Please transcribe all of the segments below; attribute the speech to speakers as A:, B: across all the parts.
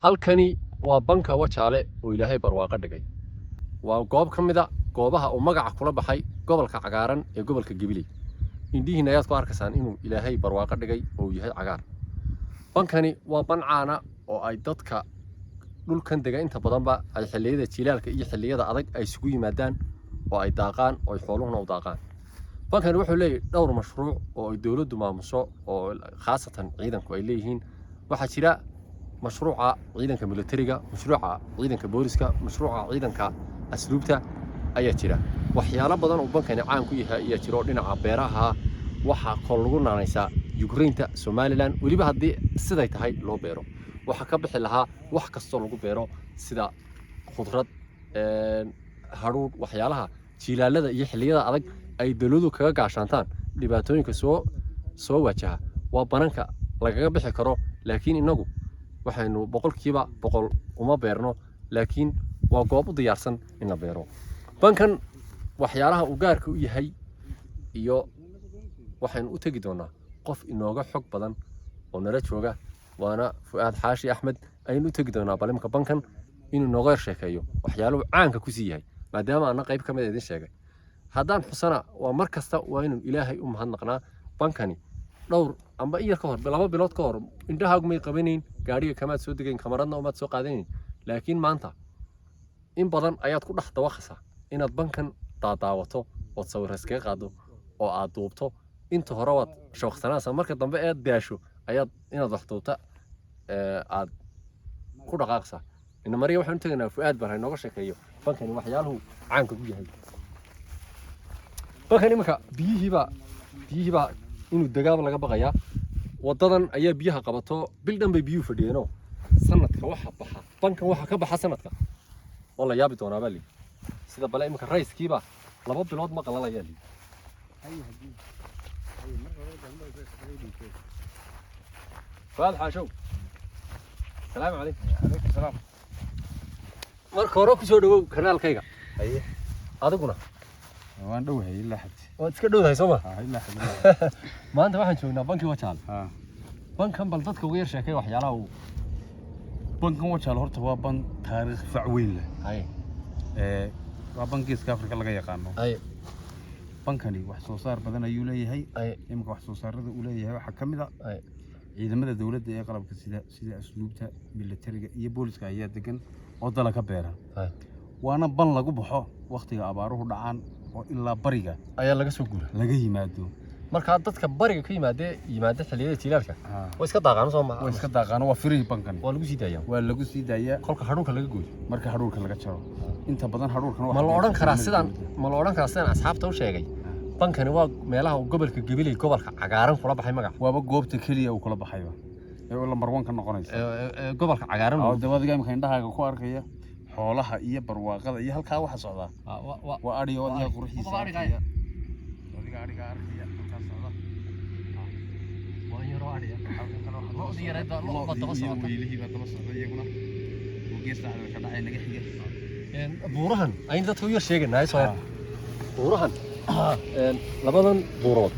A: halkani waa banka Wajaale oo Ilaahay barwaaqo dhigay. Waa goob ka mid ah goobaha uu magaca kula baxay gobolka cagaaran ee gobolka Gibiley. Indhihiina ayaad ku arkaysaan inuu Ilaahay barwaaqo dhigay oo yahay cagaar. Bankani waa ban caana oo ay dadka dhulkan degan inta badanba ay xilliyada jilaalka iyo xilliyada adag ay isugu yimaadaan oo ay daaqaan oo ay xooluhuna u daaqaan. bankani wuxuu leeyahay dhowr mashruuc oo ay dawladdu maamusho oo khaasatan ciidanku ay leeyihiin. waxaa jira مشروع عيدان كميليتريغا مشروع عيدان كبوليسكا مشروع عيدان كأسلوبتا أي جرا وحيالا بدن وبنكani caan ku yahay ayaa jiro dhinaca beeraha waxa kor lagu naanaysa Ukraine Somaliland waliba hadii siday tahay loo beero waxa ka bixi lahaa wax kasto lagu beero sida khudrad haruur waxyaalaha jilaalada iyo xilliyada adag ay dawladdu kaga gaashantaan dhibaatooyinka soo wajaha waa bananka lagaga bixi karo laakiin inagu waxaynu boqolkiiba boqol uma beerno laakiin waa goob u diyaarsan in la beero bankan waxyaalaha uu gaarka u yahay iyo waxaynu u tagi doonaa qof inooga xog badan oo nala jooga waana Fuad Xaashi Axmed aynu u tagi doonaa balimka bankan inuu nooga sheekeeyo waxyaalaha caanka ku sii yahay maadaama aan qayb ka mid ah idin sheegay haddaan xusana waa mar kasta waa inuu Ilaahay u mahadnaqnaa bankani dhowr amba iyo ka hor laba bilood ka hor indhahaagu may qabaneen gaariga kamaad soo degayn kamaradna uma soo qaadanayn laakiin maanta in badan ayaad ku dhax dawaqaysaa inaad bankan daadaawato oo sawir iskaga qaado oo aad duubto inta hore waad shaqsanaysaa marka dambe ee daasho ayaad inaad wax duubta aad ku dhaqaaqsaa in mariya waxaan tagnaa Fuad baan inooga sheekeeyo bankani waxyaaluhu caanka ku yahay bankani marka biyihiiba inuu dagaal laga baqaya wadadan ayaa biyaha qabato bil dhanbay biyuhu fadhiyeenoo sanadka waxa baxa bankan waxa ka baxa sanadka oo la yaabi doonaa bali sida bale imka raiskiiba laba bilood ma qalalaya li Fuad Xaashow salaam calaykum
B: alaykum salaam
A: marka hore ku soo dhawow kanaalkayga
B: haye
A: adiguna
B: waan dhowahay ilaa xad
A: waad iska dhowdahay soo ma
B: ilaa xad
A: maanta waxaan joognaa bankii Wajaale bankan bal dadka ugu yar sheekay waxyaalaha uu
B: bankan Wajaale horta waa ban taariikh fac weyn leh
A: haye
B: waa bankiiska Afrika laga yaqaano
A: haye
B: bankani wax soo saar badan ayuu leeyahay imka wax soo saarada uu leeyahay waxa kamid ah ciidamada dawladda ee qalabka sida asluubta militariga iyo booliska ayaa degan oo dala ka beera waana ban lagu baxo waqtiga abaaruhu dhacaan oo ilaa bariga
A: ayaa laga soo guuray
B: laga yimaado
A: marka dadka bariga ka yimaada xilliyada jilaalka way iska daaqaan soo ma
B: way iska daaqaan waa free bankan
A: waa lagu sii daayaa
B: kolka
A: haruurka laga gooyo
B: marka haruurka laga jaro inta badan haruurkana
A: ma la oran karaa sidaan asxaabta u sheegay bankani waa meelaha gobolka Gibiley gobolka cagaaran kula baxay magac
B: waaba goobta kaliya uu kula baxayba ee la marwan ka noqonaysa
A: gobolka cagaran
B: oo dabadiga imka indhahaaga ku arkaya xoolaha iyo barwaaqada iyo halka waxa socda waa ariyo wadiga qurxiisa adiga ariga arkaya halka socda
A: waa yaro ariya
B: halka kale waxa
A: loo diyaarada loo badaba socda
B: weylihii baa daba socda iyaguna oo geesta ka dhacay naga xiga
A: buurahan ayna dadku yar sheeganay soo buurahan labadan buurood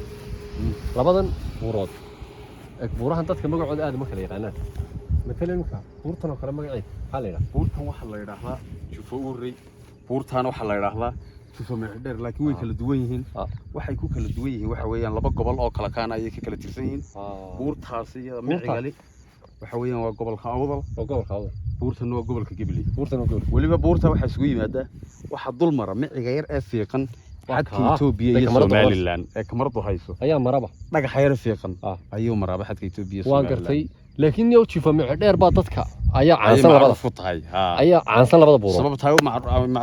A: buurahan dadka magacooda aad ma kala yaqaanaan مثلا buurtan oo kale magaceed waxa la yiraahdaa
B: buurtan waxa la yiraahdaa Jufo Urey buurtan waxa la yiraahdaa Jufo Meedheer laakiin way kala duwan yihiin waxay ku kala duwan yihiin waxa weeyaan laba gobol oo kala kaan ay ka kala tirsan yihiin buurtaasi iyo Micigali waxa weeyaan waa gobolka Awdal buurtan waa gobolka Gibiley waliba buurta waxa isugu yimaada waxa dul mara Miciga yar ee fiiqan xadka Itoobiya iyo Somaliland ee kamaradu hayso
A: ayaa maraba
B: dhagax yar fiiqan ayuu maraba xadka Itoobiya
A: waan gartay laakiin yow Jufo Meedheer baa dadka ayaa caansan labada
B: futahay
A: ayaa caansan labada buuro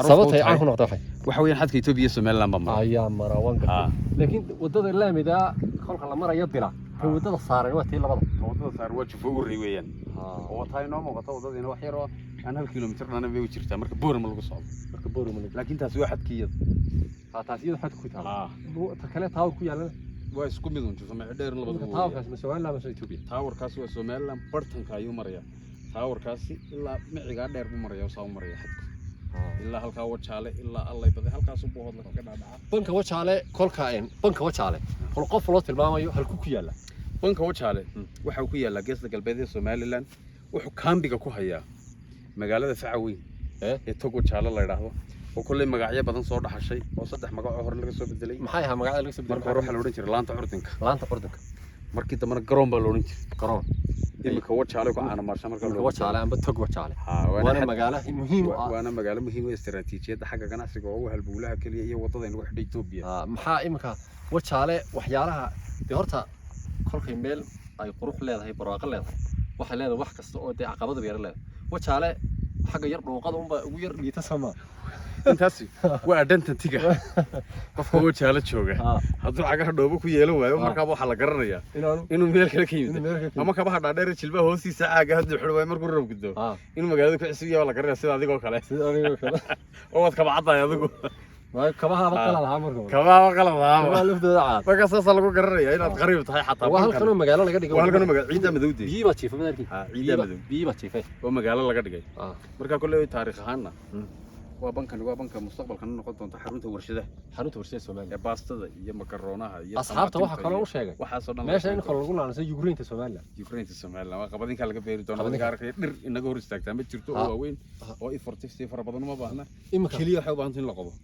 B: sababtay
A: caan ku noqday
B: waxa weeyaan xadka Itoobiya Somaliland baa maraba
A: ayaa mara waan gartay laakiin wadada laamida kolka la marayo dila wadada saaran waa tii labada
B: wadada saaran waa Jufo Urey weeyaan oo tahay noo muuqato wadadina wax yar oo aan 1 kiiloomitir dhana bay u jirtaa marka boorama lagu socdo laakiin taasi waa xadkiyada
A: taasi xadku ku taala ta kale taa ku yaalana
B: waa isku mid Jufo Meedheer labada
A: taawrkaas ma Somaliland ma Itoobiya
B: taawrkaas waa Somaliland bartanka ayuu maraya taawrkaasi ilaa Miciga dheer buu maraya soo maraya xadka ilaa halka Wajaale ilaa allay baday halkaas uu boqod la ka dhacaa banka Wajaale qof loo tilmaamayo halku ku yaala
C: banka Wajaale waxa uu ku yaala geesta galbeed ee Somaliland
B: wuxuu kaambiga ku hayaa magaalada Facaweyn ee Togo Jaale la yiraahdo oo kulay magacyo badan soo dhaxashay oo 3 magac oo hore laga soo bedelay
A: maxay ahaa magacyada laga soo bedelay
B: marka hore waxa la oran jiray laanta curdinka markii dambana garoon baa la oran jiray
A: garoon
B: imika Wajaale ku caana marsha marka
A: Wajaale amba Togo Wajaale waana magaalo muhiim ah
B: waana magaalo muhiim ah istiraatiijiyada xagga ganacsiga oo halbuulaha kaliya iyo wadada in wax xidhay Itoobiya
A: maxaa imika Wajaale waxyaalaha horta kolkay meel ay qurux leedahay barwaaqo leedahay waxa leedahay wax kasta oo caqabad yar leedahay Wajaale xagga yar dhuuqada unba ugu yar dhiita sama
B: intaasi waa dhantantiga qofka Wajaale jooga hadduu cagaha dhoobo ku yeelan waayo markaa waxa la garanayaa inuu meel kale ka yimid ama kabaha dhaadheer jilbaha hoostiisa caaga hadduu xidho way markuu roob guddo inuu magaalada ku cisiyo la garanayaa sida adigoo kale oo wad kaba caday adigu
A: kabaha qalad ahaa markaa
B: kabaha qalad ahaa
A: kabaha laftooda caad
B: marka saas lagu garanayaa inaad qariib tahay xataa
A: waa halkan magaalo laga dhigay
B: halkan magaalo ciida madowde
A: biiba jiifa madarkii
B: ciida madow
A: biiba jiifa
B: oo magaalo laga dhigay marka kulay taariikh ahaana waa banka mustaqbalka noqon doonta xarunta warshadaha
A: Soomaaliya
B: baastada iyo makaronaha iyo
A: asxaabta waxa kale u sheegay
B: waxa soo dhan
A: meesha in kale lagu laanayso Ukraine Soomaaliya
B: waa qabadinka laga beeri doono adiga arkay dhir inaga hor istaagtaa ma jirto oo waaweyn oo ifurtifti fara badan ma baahna kaliya waxa u baahan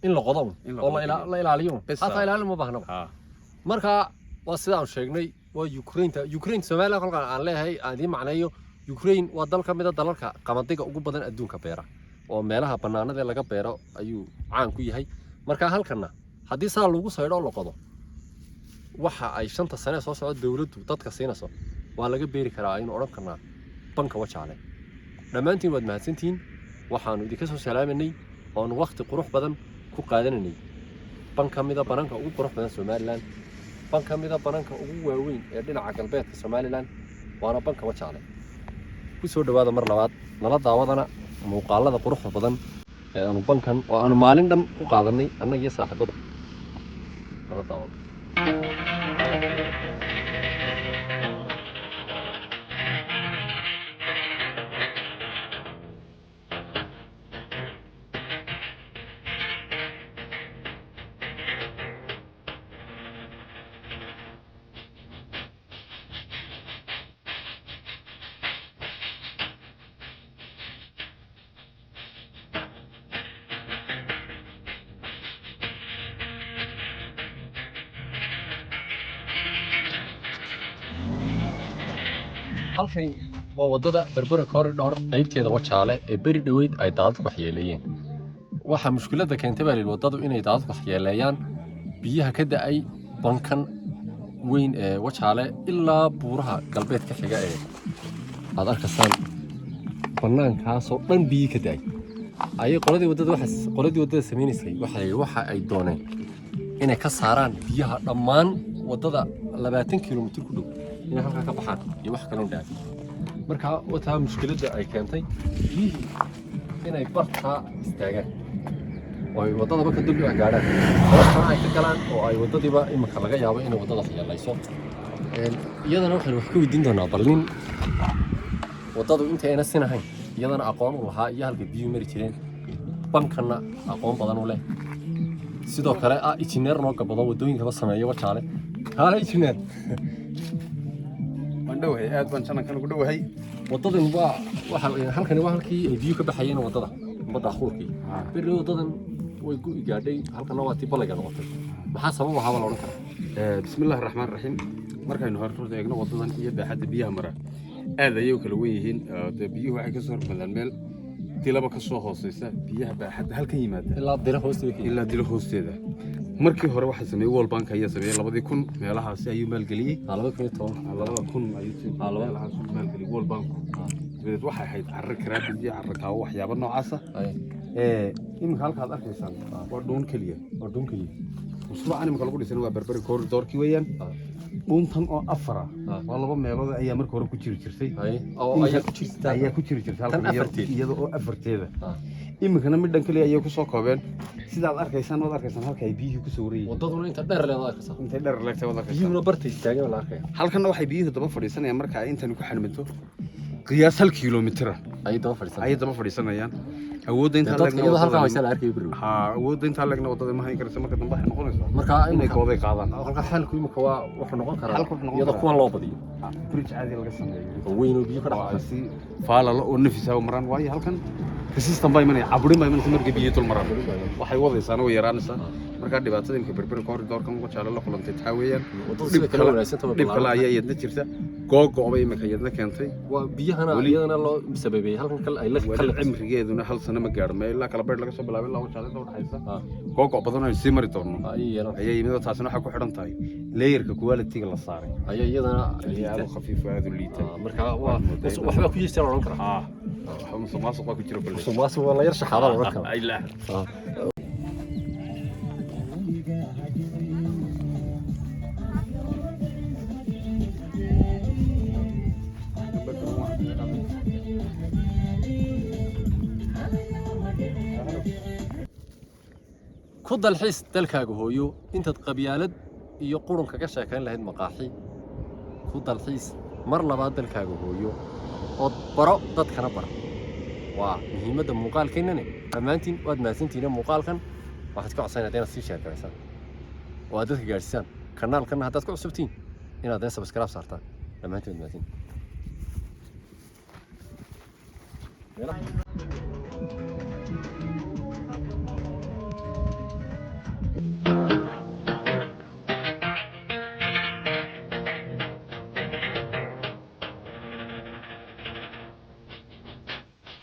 B: in la qodo
A: oo la ilaaliyo hata ilaalin ma baahna marka waa sida aan sheegnay waa Ukraine Soomaaliya kolka aan leeyahay aan macnayo Ukraine waa dal ka mid ah dalalka qamadiga ugu badan adduunka beera oo meelaha banaanada laga beero ayuu caan ku yahay marka halkana hadii saa lagu saydho la qodo waxa ay 5 sano soo socdo dawladdu dadka siinayso waa laga beeri karaa in oran karnaa banka Wajaale dhamaantiin waad mahadsantiin waxaanu idinka soo salaamanay oo waqti qurux badan ku qaadananay banka mida bananka ugu qurux badan Soomaaliland banka mida bananka ugu waaweyn ee dhinaca galbeedka Soomaaliland waana banka Wajaale ku soo dhawaada mar labaad nala daawadana muuqaalada quruxda badan ee aanu bankan oo aanu maalin dhan u qaadanay annaga iyo saaxiibada nala daawado halkay waa wadada Berbera Corridor qaybteeda Wajaale ee bari dhaweyd ay daadad waxyeeleeyeen waxa mushkiladda keentay baa wadadu inay daadad waxyeeleeyaan biyaha ka da'ay bankan weyn ee Wajaale ilaa buuraha galbeedka xiga ee aad arkaysaan banaankaas oo dhan biyo ka da'ay ay qoladii wadada sameeysay waxa ay dooneen inay ka saaraan biyaha dhammaan wadada 20 kiiloomitir ku dhow in halka ka baxaan iyo wax kale oo dhaafay marka wata mushkiladda ay keentay biyihii inay barta istaagaan oo wadada ka dib u gaadhaan horta ay ka galaan oo ay wadadiiba imika laga yaabo in wadada xiyaalayso iyadana waxaan wax ka weydiin doonaa balnin wadadu inta ayna sinahayn iyadana aqoon u lahaa iyo halka biyo mari jireen bankana aqoon badan u leh sidoo kale injineer noo gabado wadooyinka sameeyo Wajaale hala injineer
B: mandhow aad baan channel-kan ugu dhawahay
A: wadadan waxa halkan waa halkii ay biyo ka baxayeen wadada badda khulkii bari wadadan way ku gaadhay halkan waa tii balaga noqotay maxaa sabab waxa la oran karaa
B: bismillaahir rahmaanir rahiim markaynu horta eegno wadadan iyo baaxadda biyaha mara aad ayay kala weyn yihiin biyuhu waxay ka soo hormadaan meel tilaba ka soo hooseysa biyaha baaxadda halkan yimaada ilaa dilo hoosteeda markii hore waxa sameeyay World Bank ayaa sameeyay 2000 meelahaasi ayuu maalgeliyay 2010 ayuu meelahaas maalgeliyay World Bank waxa ahayd carro karaabidi carro kaawo waxyaabo noocaas imika halkaad arkaysaan waa dhuun kaliya usbuucan imika lagu dhisay waa Berbera Corridor-kii weeyaan dhuuntan oo afara waa laba meelood ayaa markii hore ku jiri jirtay ayaa ku jiri jirtay halkan iyada oo afarteeda imikana midhan kaliya ayay ku soo koobeen sidaad arkaysaan halka ay biyuhu ku soo wareeyeen
A: wadaduna inta dheer leedahay
B: inta dheer leegtay wada
A: biyuhuna bartay istaagay wala arkay
B: halkan waxay biyuhu daba fadhiisanayaan marka ay intan ku xanmanto qiyaas 1 kiiloomitir
A: ay daba
B: fadhiisanayaan awoodda inta
A: dadka iyadoo halkaa haysa la arkay biro
B: awoodda inta leegna wadada ma hayn karaysa marka dambe waxay noqonaysaa
A: marka
B: inay gooday qaadaan
A: halka xalku imika waa wuxuu noqon karaa iyadoo kuwan loo badiyo
B: bridge caadi laga sameeyo
A: oo weyn oo biyo ka dhaxaysa
B: si faalalo oo nafis ah maraan waayo halkan resistant bay manay caburin bay manay marka biyo dul maraan waxay wadaysaa oo yaraanaysa marka dhibaatada imka berber corridor-kan ugu jaalo la kulantay taa weeyaan dib kale ayaa iyadna jirta googo'bay imika iyadna keentay
A: waa biyahana iyadana loo sababeeyay halkan kale ay la
B: kala cimrigeeduna hal sano ma gaadho meel ilaa kala beer laga soo bilaabay ilaa wajaalada u dhaxaysa googo' badan oo sii mari doono ayay yimid taasina waxa ku xidhan tahay layerka quality-ga la saaray
A: ayay iyadana
B: aad u khafiif aad u liita
A: marka waxba ku jirta oran kara
B: musuqmaasuq ku jiro kulli
A: musuqmaasuq waa la yar shaxaada oran kara
B: ayla
A: ku dalxiis dalkaaga hooyo intaad qabyaalad iyo qurun kaga sheekayn lahayd maqaaxi ku dalxiis mar labaad dalkaaga hooyo oo baro dadkana bara waa muhiimadda muuqaalkeennani dhammaantiin waad mahadsantihiin muuqaalkan waxaad ka codsanayd inaad sii sheekaraysaan oo aad dadka gaadhsiisaan kanaalkanna haddaad ku cusubtiin inaad subscribe saartaan dhammaantiin waad mahadsantihiin